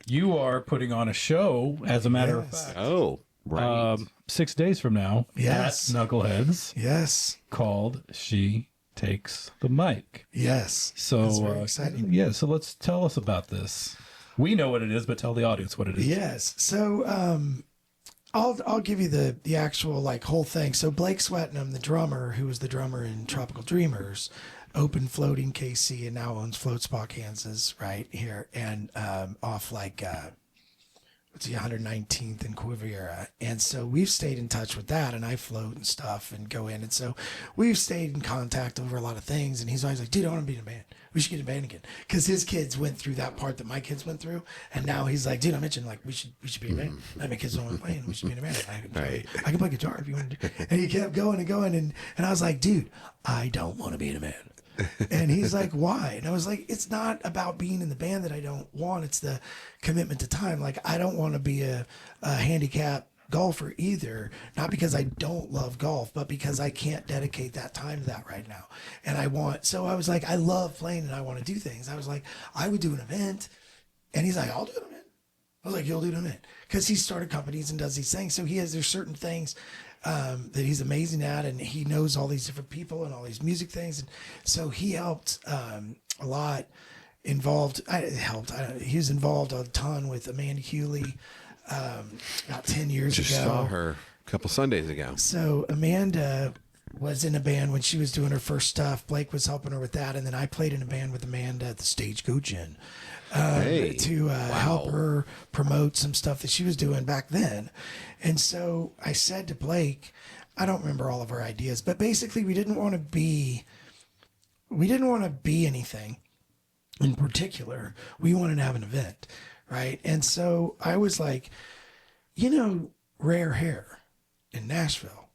You are putting on a show, as a matter of fact. Oh, right. 6 days from now Yes. at Knuckleheads Yes. called She Takes the Mic. Yes. So, That's very exciting. Yeah, so let's tell us about this. We know what it is, but tell the audience what it is. Yes. So I'll give you the actual like whole thing. So Blake Swetnam, the drummer, who was the drummer in Tropical Dreamers, opened Floating KC and now owns Float Spa Kansas right here and off like 119th and Quivira. And so we've stayed in touch with that, and I float and stuff and go in. And so we've stayed in contact over a lot of things. And he's always like, dude, I want to be in a band. We should get in a band again. Because his kids went through that part that my kids went through. And now he's like, dude, I mentioned like we should be in a band. Like, my kids don't want to play, and we should be in a band. I can play guitar if you want to. And he kept going and going. And I was like, dude, I don't want to be in a band. And he's like, why? And I was like, it's not about being in the band that I don't want. It's the commitment to time. Like, I don't want to be a handicap golfer either. Not because I don't love golf, but because I can't dedicate that time to that right now. And so I was like, I love playing and I want to do things. I was like, I would do an event. And he's like, I'll do an event. I was like, you'll do an event. Because he started companies and does these things. So there's certain things that he's amazing at, and he knows all these different people and all these music things. And so he helped a lot involved. He was involved a ton with Amanda Hewley about 10 years ago. Just saw her a couple Sundays ago. So Amanda was in a band when she was doing her first stuff. Blake was helping her with that. And then I played in a band with Amanda at the Stagecoach Inn to help her promote some stuff that she was doing back then. And so I said to Blake, I don't remember all of our ideas, but basically we didn't want to be anything in particular. We wanted to have an event, right? And so I was like, Rare Hair in Nashville,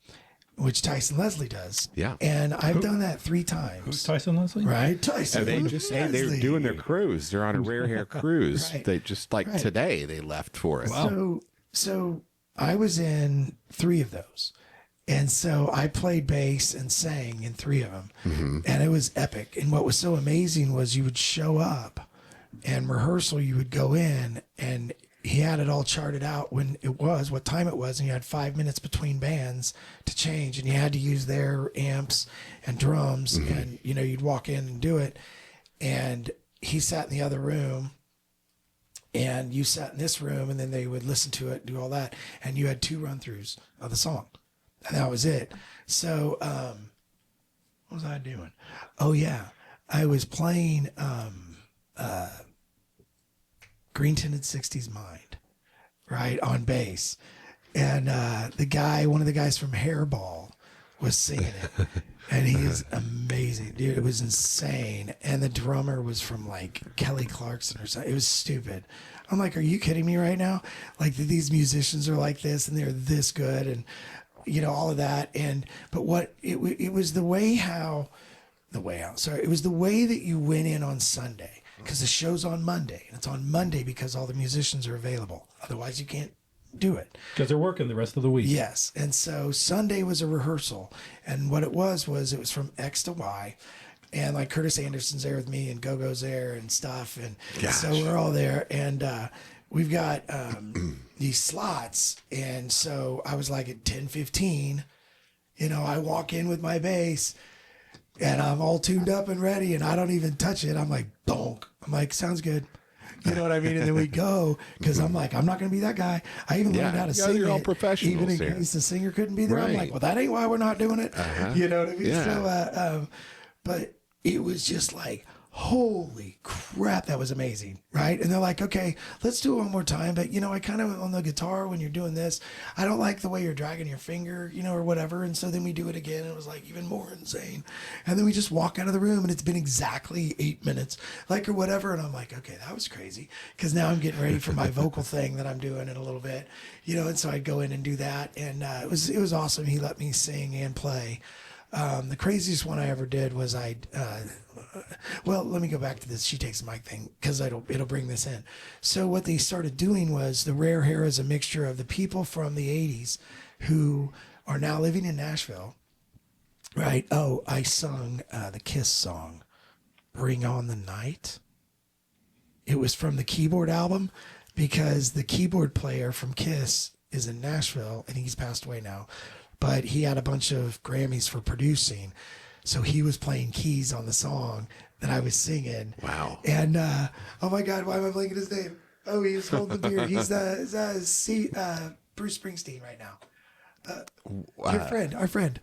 which Tyson Leslie does. Yeah. And I've done that 3 times. Who's Tyson Leslie? Right. Tyson. They're doing their cruise. They're on a Rare Hair cruise. Right. They just today they left for it. Wow. So I was in 3 of those. And so I played bass and sang in 3 of them. Mm-hmm. And it was epic. And what was so amazing was you would show up and rehearsal, you would go in, and he had it all charted out what time it was, and you had 5 minutes between bands to change, and you had to use their amps and drums, mm-hmm. and you'd walk in and do it, and he sat in the other room, and you sat in this room, and then they would listen to it, do all that, and you had 2 run-throughs of the song, and that was it. So what was I doing? Oh yeah, I was playing Green Tinted 60s Mind, right, on bass. And one of the guys from Hairball was singing it. And he is amazing. Dude, it was insane. And the drummer was from like Kelly Clarkson or something. It was stupid. I'm like, are you kidding me right now? Like these musicians are like this and they're this good and all of that. But it was the way it was the way that you went in on Sunday. Because the show's on Monday, and it's on Monday because all the musicians are available. Otherwise, you can't do it. Because they're working the rest of the week. Yes. And so Sunday was a rehearsal. And what it was from X to Y. And like Curtis Anderson's there with me, and Go-Go's there and stuff. And so we're all there. And we've got these slots. And so I was like at 10:15, I walk in with my bass. And I'm all tuned up and ready, and I don't even touch it. I'm like, donk. I'm like, sounds good. You know what I mean? And then we go, because I'm like, I'm not going to be that guy. I even learned how to sing you're all it, professionals even in here. case the singer couldn't be there. Right. I'm like, well, that ain't why we're not doing it. Uh-huh. You know what I mean? Yeah. So, but it was just like, holy crap, that was amazing, right? And they're like, okay, let's do it one more time. But, I kind of, on the guitar, when you're doing this, I don't like the way you're dragging your finger, or whatever. And so then we do it again. And it was like even more insane. And then we just walk out of the room, and it's been exactly 8 minutes, or whatever. And I'm like, okay, that was crazy. Because now I'm getting ready for my vocal thing that I'm doing in a little bit, and so I'd go in and do that. And it was awesome. He let me sing and play. The craziest one I ever did was let me go back to this She Takes the Mic thing, because it'll bring this in. So what they started doing was the Rare Hair is a mixture of the people from the 80s who are now living in Nashville, right? Oh, I sung the Kiss song, Bring On the Night. It was from the keyboard album because the keyboard player from Kiss is in Nashville, and he's passed away now, but he had a bunch of Grammys for producing. So he was playing keys on the song that I was singing. Wow. And, oh my God, why am I blanking his name? Oh, he was holding the beer. He's Bruce Springsteen right now. Our friend.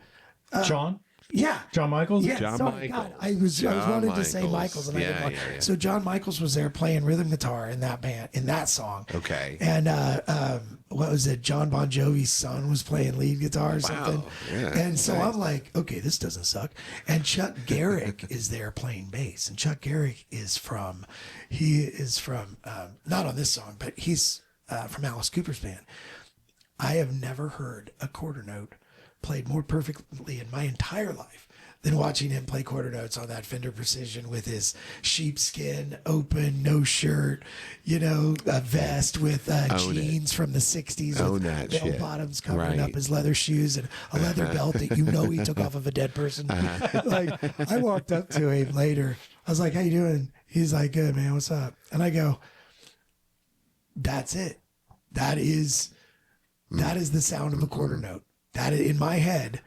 John? Yeah. John Michaels? Yeah, John sorry, Michaels. God, I was wanting to say Michaels. Michaels, and I didn't want. Yeah. So John Michaels was there playing rhythm guitar in that band, in that song. Okay. And what was it? John Bon Jovi's son was playing lead guitar or something. Yeah, and so nice. I'm like, okay, this doesn't suck. And Chuck Garrick is there playing bass, and Chuck Garrick is from not on this song, but he's from Alice Cooper's band. I have never heard a quarter note played more perfectly in my entire life than watching him play quarter notes on that Fender Precision with his sheepskin, open, no shirt, a vest with jeans from the 60s with bell bottoms covering up his leather shoes and a leather belt that he took off of a dead person. Like, I walked up to him later. I was like, how you doing? He's like, good, man. What's up? And I go, that's it. That is the sound of a quarter note. That in my head,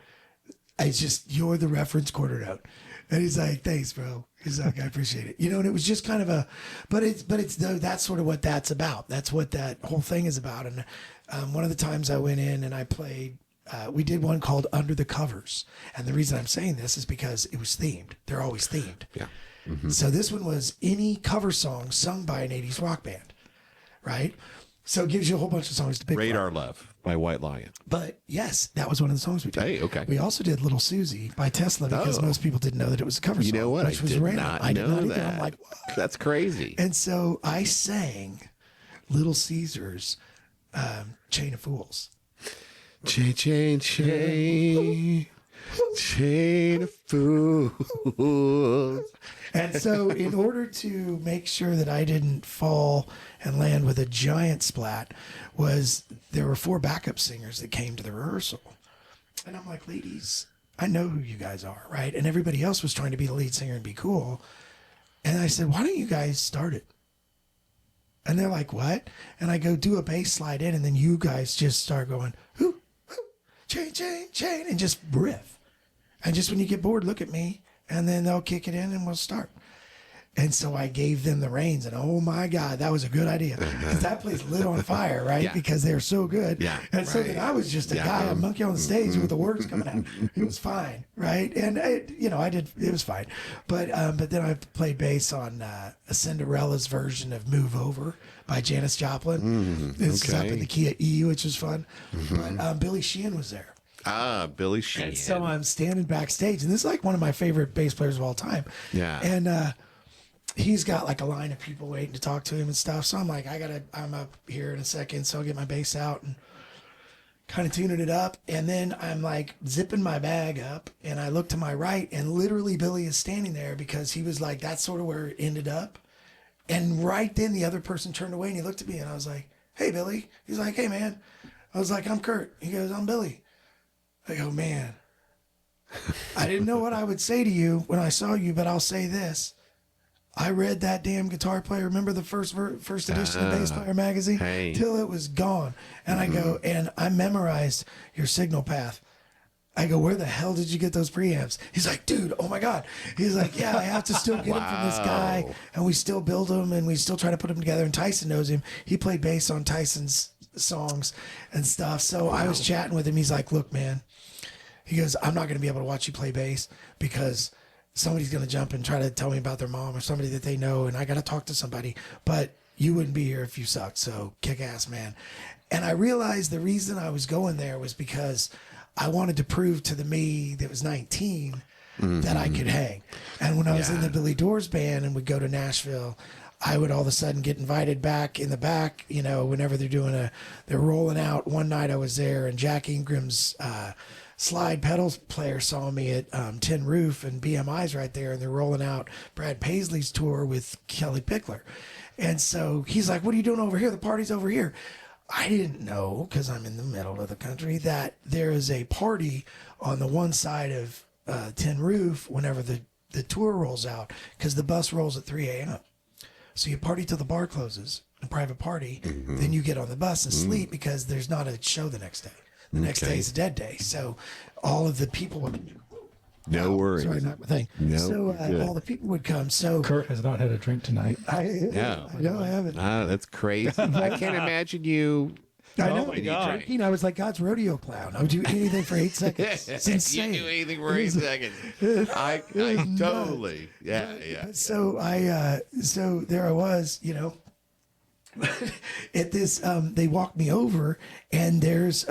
you're the reference quarter note. And he's like, thanks, bro. He's like, I appreciate it. And it was just kind of that's sort of what that's about. That's what that whole thing is about. And one of the times I went in and I played, we did one called Under the Covers. And the reason I'm saying this is because it was themed. They're always themed. Yeah. Mm-hmm. So this one was any cover song sung by an 80s rock band, right? So it gives you a whole bunch of songs to pick Radar from. Love by White Lion. But yes, that was one of the songs we did. Hey, okay. We also did Little Susie by Tesla because most people didn't know that it was a cover song. You know what? Which I was did random. not I did know not either. that. I'm like, what? That's crazy. And so I sang Little Caesar's Chain of Fools. Chain of fools. And so in order to make sure that I didn't fall and land with a giant splat, there were 4 backup singers that came to the rehearsal. And I'm like, ladies, I know who you guys are, right? And everybody else was trying to be the lead singer and be cool. And I said, why don't you guys start it? And they're like, what? And I go, do a bass slide in, and then you guys just start going, hoo, hoo, chain, chain, chain, and just riff. And just when you get bored, look at me, and then they'll kick it in and we'll start. And so I gave them the reins, and oh my God, that was a good idea. Because that place lit on fire, right? Yeah. Because they're so good. Yeah, and so then I was just a guy, a monkey on the stage with the words coming out. It was fine, right? And it was fine. But then I played bass on a Cinderella's version of "Move Over" by Janis Joplin. This is up in the key of E, which was fun. But Billy Sheehan was there. Billy Sheehan. And so I'm standing backstage, and this is like one of my favorite bass players of all time. Yeah. And he's got like a line of people waiting to talk to him and stuff. So I'm like, I'm up here in a second, so I'll get my bass out and kind of tuning it up. And then I'm like zipping my bag up, and I look to my right, and literally Billy is standing there because he was like, that's sort of where it ended up. And right then the other person turned away, and he looked at me, and I was like, hey, Billy. He's like, hey, man. I was like, I'm Curt. He goes, I'm Billy. I go, man, I didn't know what I would say to you when I saw you, but I'll say this. I read that damn Guitar Player. Remember the first edition of Bass Player magazine? Hey. Till it was gone. And I go, and I memorized your signal path. I go, where the hell did you get those preamps? He's like, dude, oh my God. He's like, yeah, I have to still get them from this guy. And we still build them, and we still try to put them together. And Tyson knows him. He played bass on Tyson's songs and stuff. So I was chatting with him. He's like, look, man. He goes, I'm not going to be able to watch you play bass because somebody's going to jump and try to tell me about their mom or somebody that they know, and I got to talk to somebody. But you wouldn't be here if you sucked. So kick ass, man. And I realized the reason I was going there was because I wanted to prove to the me that was 19 that I could hang. And when I was in the Billy Doors band and would go to Nashville, I would all of a sudden get invited back in the back, whenever they're rolling out. One night I was there, and Jack Ingram's slide pedals player saw me at Tin Roof, and BMI's right there, and they're rolling out Brad Paisley's tour with Kelly Pickler. And so he's like, what are you doing over here? The party's over here. I didn't know, because I'm in the middle of the country, that there is a party on the one side of Tin Roof whenever the tour rolls out, because the bus rolls at 3 a.m. So you party till the bar closes, a private party. Then you get on the bus and sleep because there's not a show the next day. The next day is a dead day. So all of the people would. No worries. Sorry, not my thing. No, So good. all the people would come. So Kurt has not had a drink tonight. No. No, I haven't. That's crazy. I can't imagine you. I Oh know. my When you're God. drinking, I was like God's rodeo clown. I would do anything for 8 seconds. It's insane. You do anything for 8 seconds. I totally. Yeah. So so there I was, at this, they walked me over, and there's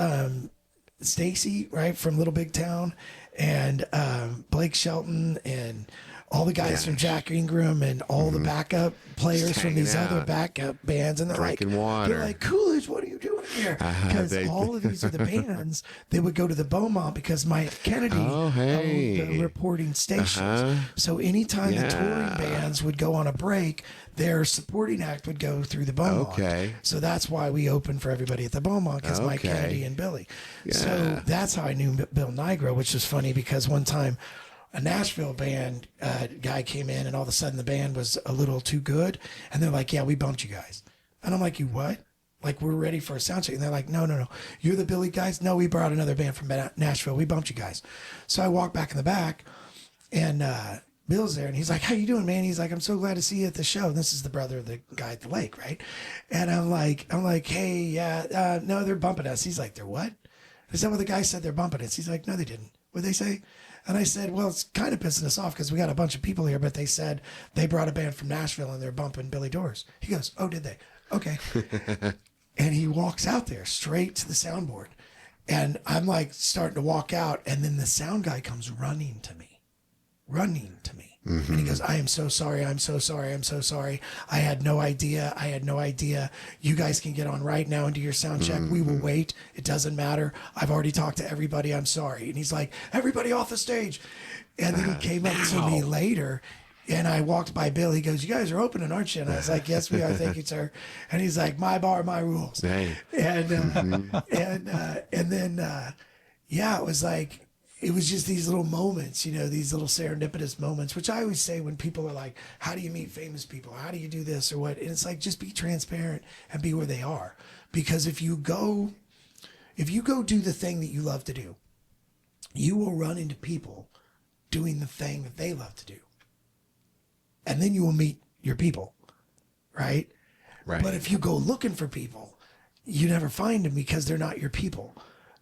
Stacy, right, from Little Big Town, and Blake Shelton, and all the guys from Jack Ingram, and all the backup players Just from these hanging other out. backup bands, and they're Drinking like, water. They're like, Coolidge, what are you doing here? Because all of these are the bands. They would go to the Beaumont because Mike Kennedy owned the reporting stations. So anytime the touring bands would go on a break, their supporting act would go through the Beaumont. Okay. So that's why we opened for everybody at the Beaumont, because Mike Kennedy and Billy. So that's how I knew Bill Nigro, which was funny because one time a Nashville band guy came in, and all of a sudden the band was a little too good, and they're like, yeah, we bumped you guys. And I'm like, you what? Like, we're ready for a sound check. And they're like, no. You're the Billy guys? No, we brought another band from Nashville. We bumped you guys. So I walk back in the back, and Bill's there, and he's like, how you doing, man? He's like, I'm so glad to see you at the show. And this is the brother of the guy at the lake, right? And I'm like, hey, yeah, no, they're bumping us. He's like, they're what? Is that what the guy said? They're bumping us. He's like, no, they didn't. What'd they say? And I said, well, it's kind of pissing us off because we got a bunch of people here, but they said they brought a band from Nashville and they're bumping Billy Doors. He goes, oh, did they? Okay. And he walks out there straight to the soundboard. And I'm like starting to walk out. And then the sound guy comes running to me. And he goes, I am so sorry. I'm so sorry. I'm so sorry. I had no idea. You guys can get on right now and do your sound check. We will wait. It doesn't matter. I've already talked to everybody. I'm sorry. And he's like, everybody off the stage. And then he came up to me later, and I walked by Bill. He goes, you guys are opening, aren't you? And I was like, yes, we are. Thank you, sir. And he's like, my bar, my rules. Hey. And then it was like, it was just these little moments, these little serendipitous moments, which I always say when people are like, how do you meet famous people? How do you do this or what? And it's like, just be transparent and be where they are. Because if you go do the thing that you love to do, you will run into people doing the thing that they love to do. And then you will meet your people, right? Right. But if you go looking for people, you never find them because they're not your people.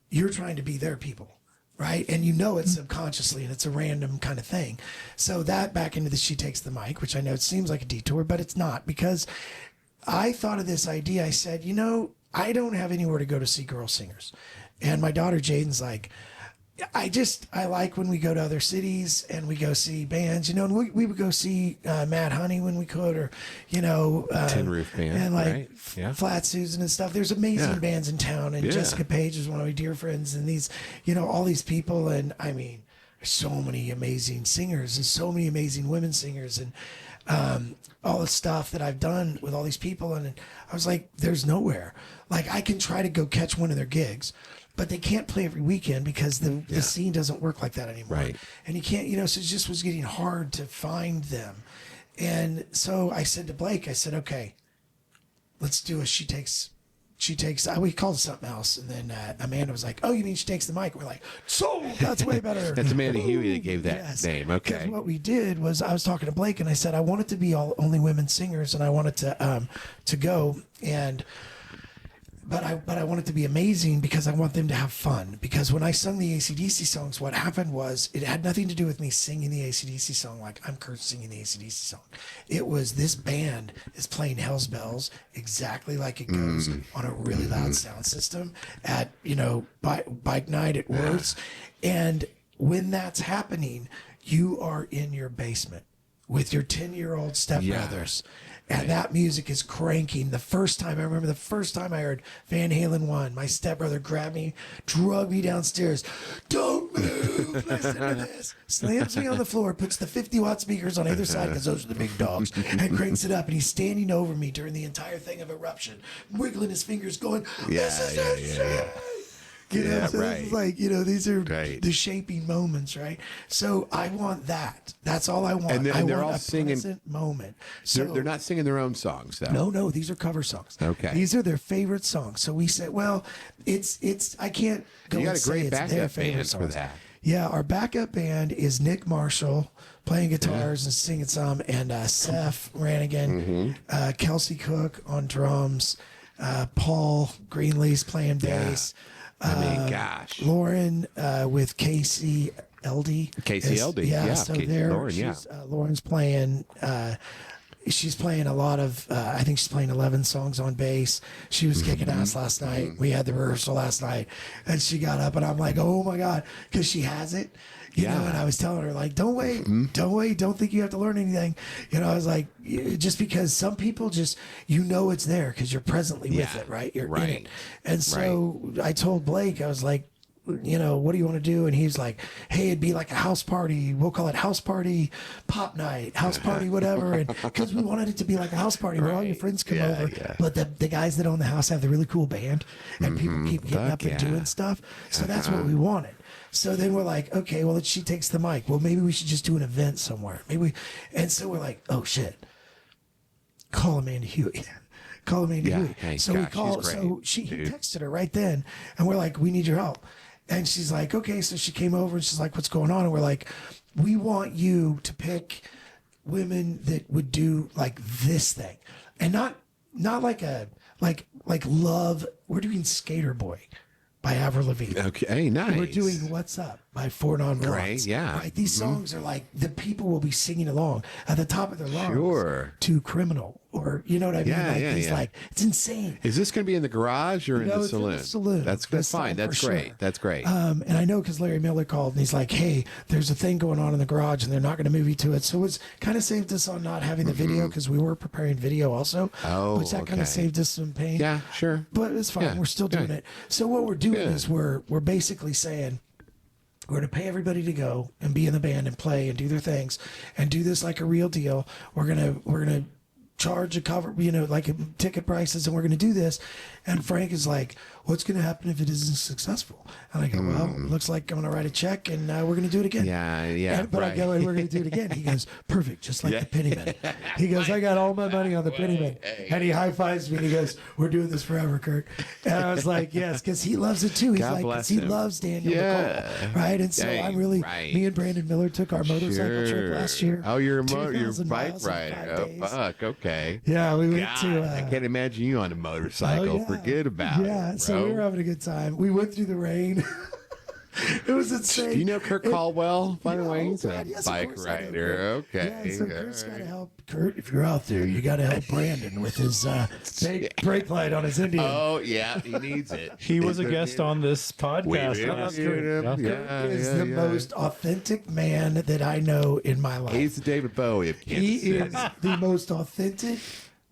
You're trying to be their people. Right. And it subconsciously, and it's a random kind of thing. So that back into the She Takes the Mic, which I know it seems like a detour, but it's not, because I thought of this idea. I said, I don't have anywhere to go to see girl singers. And my daughter Jaden's like, I like when we go to other cities and we go see bands, and we would go see Mad Honey when we could, or, Tin Roof Band, and like right? Yeah. Flat Susan and stuff. There's amazing bands in town, and Jessica Page is one of my dear friends, and these, all these people. And I mean, there's so many amazing singers and so many amazing women singers, and all the stuff that I've done with all these people. And I was like, there's nowhere. Like, I can try to go catch one of their gigs, but they can't play every weekend because the scene doesn't work like that anymore. Right. And you can't, so it just was getting hard to find them. And so I said to Blake, okay, let's do a She Takes, we called it something else. And then Amanda was like, oh, you mean She Takes the Mic? We're like, so that's way better. That's Amanda Huey that gave that name. Okay. Because what we did was, I was talking to Blake and I said, I want it to be only women singers, and I want it to go. But I want it to be amazing because I want them to have fun. Because when I sung the AC/DC songs, what happened was, it had nothing to do with me singing the AC/DC song like I'm Kurt singing the AC/DC song. It was, this band is playing Hell's Bells exactly like it goes on a really loud sound system at, bike night at Words. And when that's happening, you are in your basement with your 10-year-old stepbrothers. And that music is cranking. I remember the first time I heard Van Halen 1, my stepbrother grabbed me, drug me downstairs. Don't move, listen to this. Slams me on the floor, puts the 50-watt speakers on either side, because those are the big dogs, and cranks it up. And he's standing over me during the entire thing of Eruption, wiggling his fingers, going, this is insane. You know, Yeah, so this is like, these are Right. the shaping moments, right? So I want that. That's all I want. And I they're want all a singing- present moment. So They're not singing their own songs, though. no, these are cover songs. Okay. These are their favorite songs. So we said, well, it's I can't go You got and a say great it's their backup favorite band for songs. that. Yeah, our backup band is Nick Marshall playing guitars and singing some, and Seth Rannigan, Kelsey Cook on drums, Paul Greenlee's playing bass. Gosh. Lauren with Casey LD. Casey LD, yeah, So Casey there, Lauren, yeah. Lauren's playing. She's playing a lot of. I think she's playing 11 songs on bass. She was kicking ass last night. We had the rehearsal last night, and she got up, and I'm like, oh my god, because she has it. You know, and I was telling her, like, don't wait, don't think you have to learn anything. I was like, just because some people just, it's there because you're presently with it, right? You're in it. And so I told Blake, I was like, what do you want to do? And he's like, hey, it'd be like a house party. We'll call it house party pop night, house party, whatever. And because we wanted it to be like a house party where all your friends come over. Yeah. But the guys that own the house have the really cool band and people keep getting up and doing stuff. So that's what we wanted. So then we're like, okay, well, she takes the mic. Well, maybe we should just do an event somewhere. And so we're like, oh shit, call Amanda Huey. Call Amanda Huey. Hey, so gosh, we call. she's great, So he texted her right then, and we're like, we need your help. And she's like, okay. So she came over and she's like, what's going on? And we're like, we want you to pick women that would do like this thing, and not like like Love. We're doing Skater Boy by Avril Lavigne. Okay, nice. We're doing What's Up by Four Non Blondes. Great, yeah. Right? These songs are like, the people will be singing along at the top of their lungs to Criminal, or, you know what I mean? Yeah, like, yeah, these, yeah. like, it's insane. Is this going to be in the garage or in No, the it's in saloon? the saloon. That's This fine. time That's for great. sure. That's great. And I know because Larry Miller called and he's like, hey, there's a thing going on in the garage and they're not going to move you to it. So it's kind of saved us on not having the video because we were preparing video also. Oh, which that kind okay. of saved us some pain. Yeah, sure. But it's fine. Yeah, We're still doing good. it. So what we're doing Good. is we're basically saying, we're going to pay everybody to go and be in the band and play and do their things and do this like a real deal. We're going to charge a cover, like ticket prices, and we're going to do this. And Frank is like, what's going to happen if it isn't successful? And I go, well, looks like I'm going to write a check and we're going to do it again. Yeah, But right. I go, and we're going to do it again. He goes, perfect, just like the Pennyman. He goes, I got all my money on the Pennyman. And he high fives me and he goes, we're doing this forever, Kurt. And I was like, yes, because he loves it too. He's God like, bless 'cause he him. loves Daniel Yeah. Nicole, right? And so Hey, I'm really, right. me and Brandon Miller took our motorcycle trip last year. Oh, you're a 2,000 bike miles in rider. 5 Oh, days. fuck. Okay. Yeah, we went God, to. I can't imagine you on a motorcycle. Oh, yeah. Forget about it. Yeah, so we were having a good time. We went through the rain. It was insane. Do you know Kurt Caldwell, by the way? He's God, a yes, of bike course I know rider. Kurt. Okay. Yeah, so Kurt's got to help. Kurt, if you're out there, you got to help Brandon with his brake light on his Indian. Oh, yeah, he needs it. He was a guest on this podcast. Kurt Is the most authentic man that I know in my life. He's the David Bowie of Kansas He City. is the most authentic,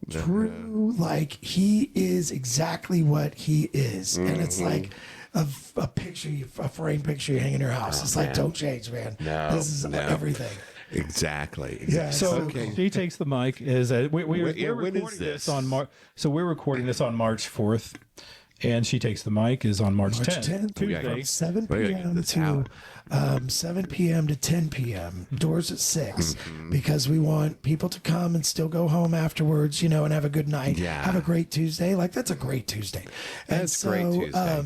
true, like he is exactly what he is. And it's like a picture, a frame picture you hang in your house. It's like, don't change, man. No, This is everything. Exactly. Yeah, So he takes the mic. We're when recording is this this? on March. So we're recording this on March 4th, and she takes the mic is on March 10th, Tuesday. From 7 We gotta get p.m. this to out. 7 p.m. to 10 p.m. Doors at 6 because we want people to come and still go home afterwards, and have a good night. Yeah. Have a great Tuesday. Like, that's a great Tuesday. That's a great Tuesday.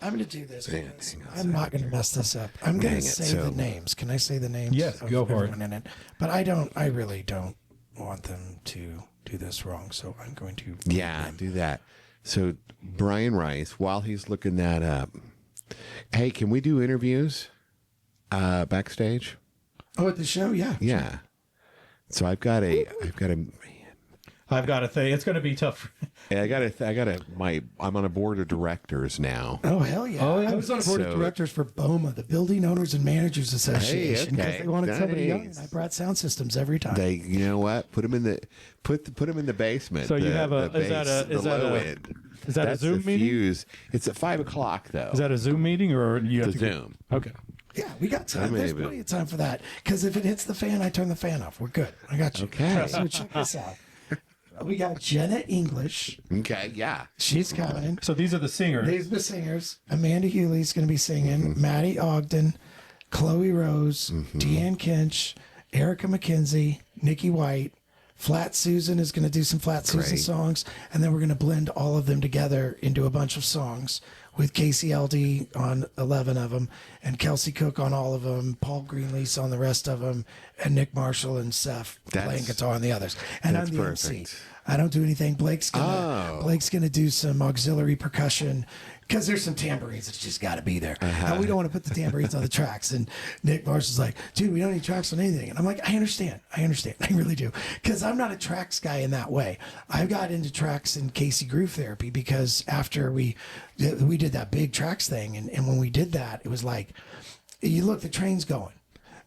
I'm going to do this. Hang guys. on a I'm not going to mess this up. I'm going Dang to it, say so- the names. Can I say the names? Yes, of go for it. everyone in it? But I really don't want them to do this wrong. So I'm going to. Yeah, do that. So Brian Rice, while he's looking that up, hey, can we do interviews backstage? Oh, at the show? Yeah. Yeah. So I've got a I've got a thing. It's going to be tough. I'm on a board of directors now. Oh, hell yeah. Oh, yeah. I was on a board of So- directors for BOMA, the Building Owners and Managers Association, because okay. they wanted somebody young, and Nice. I brought sound systems every time. They, you know what? Put them in the basement. So you have a- the is that a- base, is the that low a- end. is that a That's Zoom the meeting? fuse. It's at 5:00 though. Is that a Zoom meeting or you have It's to a go- Zoom? Okay. Yeah, we got time. I There's mean, plenty of time for that. Because if it hits the fan, I turn the fan off. We're good. I got you. Okay. So check this out. We got Jenna English. Okay, yeah. She's coming. So these are the singers. These are the singers. Amanda Hewley's going to be singing. Maddie Ogden, Chloe Rose, Deanne Kinch, Erica McKenzie, Nikki White. Flat Susan is going to do some Flat Susan songs, and then we're going to blend all of them together into a bunch of songs with Casey LD on 11 of them, and Kelsey Cook on all of them, Paul Greenlease on the rest of them, and Nick Marshall and Seth playing guitar on the others. And I'm the MC. I don't do anything. Blake's gonna do some auxiliary percussion because there's some tambourines that's just got to be there. And we don't want to put the tambourines on the tracks. And Nick Marshall's like, dude, we don't need tracks on anything. And I'm like, I understand. I really do. Because I'm not a tracks guy in that way. I got into tracks in Casey Groove Therapy because after we did that big tracks thing, and when we did that, it was like, you look, the train's going.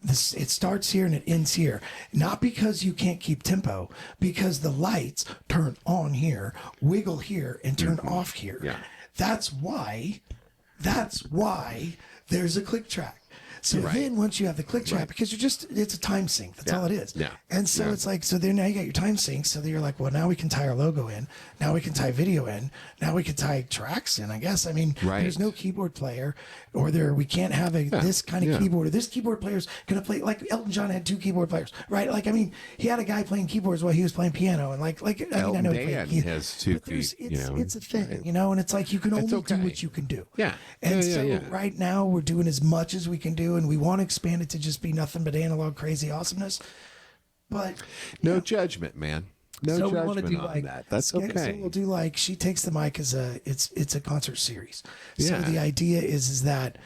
It starts here and it ends here. Not because you can't keep tempo, because the lights turn on here, wiggle here, and turn off here. Yeah. That's why there's a click track. So then once you have the click track, because it's a time sync. That's all it is. Yeah. And so it's like, so then now you got your time sync. So then you're like, well, now we can tie our logo in. Now we can tie video in. Now we can tie tracks in, I guess. I mean, there's no keyboard player, or we can't have this kind of keyboard, or this keyboard player's going to play, like Elton John had 2 keyboard players, right? Like, I mean, he had a guy playing keyboards while he was playing piano. And I know he has 2 it's a thing, you know, and it's like, you can only do what you can do. Yeah. And right now we're doing as much as we can do, and we want to expand it to just be nothing but analog crazy awesomeness. But no judgment, man. No so judgment we do on that. That's okay. So we'll do like, she takes the mic as it's a concert series. So Yeah. the idea is that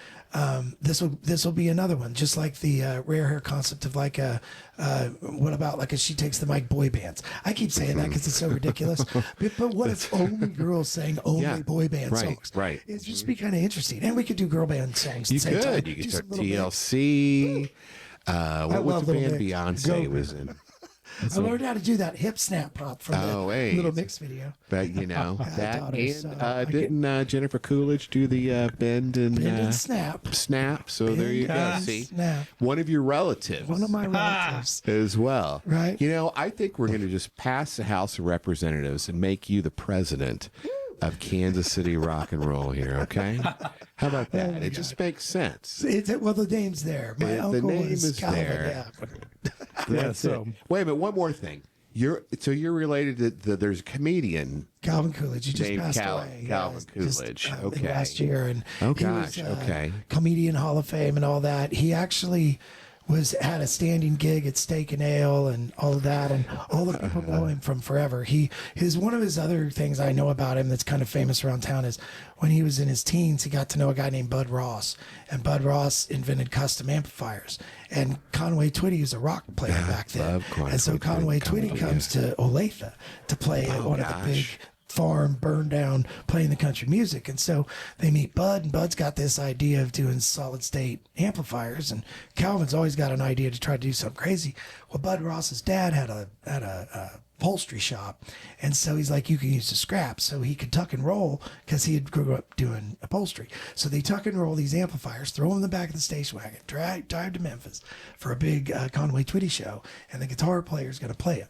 this will be another one, just like the rare hair concept of like what about like she takes the mic boy bands. I keep saying that because it's so ridiculous. But what if only girls sang only boy band songs? Right. It'd just be kind of interesting, and we could do girl band songs. You at the same time. could. You could Do start some little TLC. What was love the Little band Mix. Beyonce Go. was in? I learned how to do that hip snap pop from the Little Mix video. But you know that, taught her, so I didn't Jennifer Coolidge do the bend and snap? snap? So there you go. and See, snap. one of your relatives. One of my relatives. As well, Right. You know, I think we're going to just pass the House of Representatives and make you the president of Kansas City rock and roll here. Okay, how about that? It just makes sense. Well, the name's there. My The uncle name was is Calvin. there. Yeah, so Wait a minute, one more thing. You're related to there's a comedian Calvin Coolidge. He just named passed away. Calvin Coolidge. Okay. Last year, and Oh, he gosh, was, okay. Comedian Hall of Fame and all that. He actually had a standing gig at Steak and Ale and all of that, and all the people know him from forever. One of his other things I know about him that's kind of famous around town is when he was in his teens, he got to know a guy named Bud Ross, and Bud Ross invented custom amplifiers. And Conway Twitty was a rock player back then, love Conway and so Conway Twitty. Twitty comes to Olathe to play at one of the big gosh. farm burned down playing the country music. And so they meet Bud, and Bud's got this idea of doing solid state amplifiers, and Calvin's always got an idea to try to do something crazy. Well, Bud Ross's dad had a upholstery shop, and so he's like, you can use the scraps. So he could tuck and roll because he had grew up doing upholstery. So they tuck and roll these amplifiers, throw them in the back of the station wagon, drive to Memphis for a big Conway Twitty show, and the guitar player's going to play it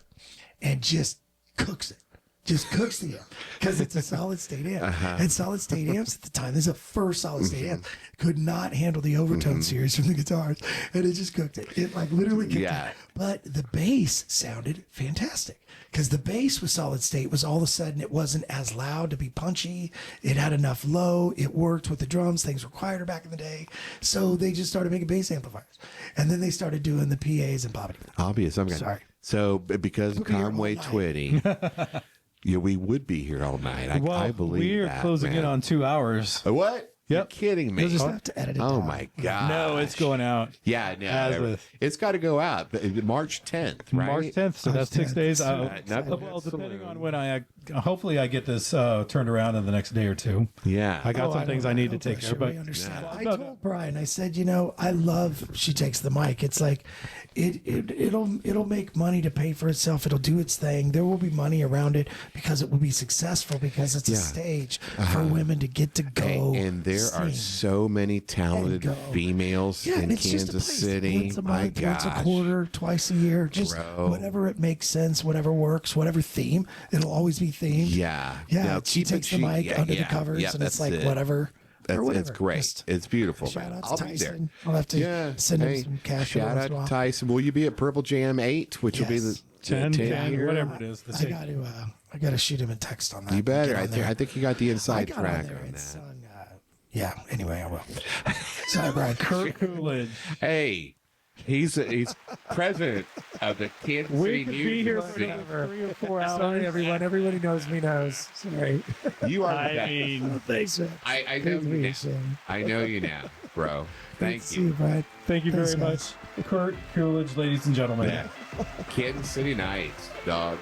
and just cooks it. Just cooks the amp because it's a solid state amp. And solid state amps at the time, this is a first solid state amp, could not handle the overtone series from the guitars, and it just cooked it. It like literally cooked it. But the bass sounded fantastic because the bass with solid state was all of a sudden it wasn't as loud to be punchy. It had enough low. It worked with the drums. Things were quieter back in the day, so they just started making bass amplifiers, and then they started doing the PAs and blah blah. Obvious. I'm Sorry. So because of We'll be here Conway all night. Twitty, yeah, we would be here all night. I believe we're that, closing man. in on 2 hours. What? You're kidding me? You'll just have to edit it Oh down. my god! No, it's going out. Yeah, As no, with- it's got to go out March 10th, right? March 10th, so that's 6 10th. days. Not Well, depending on when I hopefully I get this turned around in the next day or two. Yeah. I got some things I need to don't take care of. pressure, But we understand. Yeah. I No, told Brian, I said, I love she takes the mic. It's like it'll make money to pay for itself. It'll do its thing. There will be money around it because it will be successful because it's a stage for women to get to go. And there are so many talented females in and it's just a Kansas place. City. Once a My month, once a gosh. quarter, twice a year, just Bro. whatever it makes sense, whatever works, whatever theme. It'll always be themed. Yeah. Yeah, Now, she takes the mic under the covers, and it's like whatever. It's great. Just It's beautiful. shout out to I'll be there. Tyson. I'll have to send him some cash. Shout out to Tyson. Will you be at Purple Jam 8, which will be the 10 year? whatever it is. I got to shoot him a text on that. You better. Get on I think you got the I inside got track on there on and that. sung. Yeah. Anyway, I will. Sorry, Brian. Curt Coolidge. Hey, he's president of the Kansas We City could be here for University. another 3 or 4 hours. Sorry, everyone. Everybody knows me knows. Sorry. You are the I best. mean, Thanks, man. I know you now. Sam. I know you now, bro. Thank See you, you. Brian. thank you Thanks, very guys. much. Curt Coolidge, ladies and gentlemen. Yeah. Kansas City Knights, dog.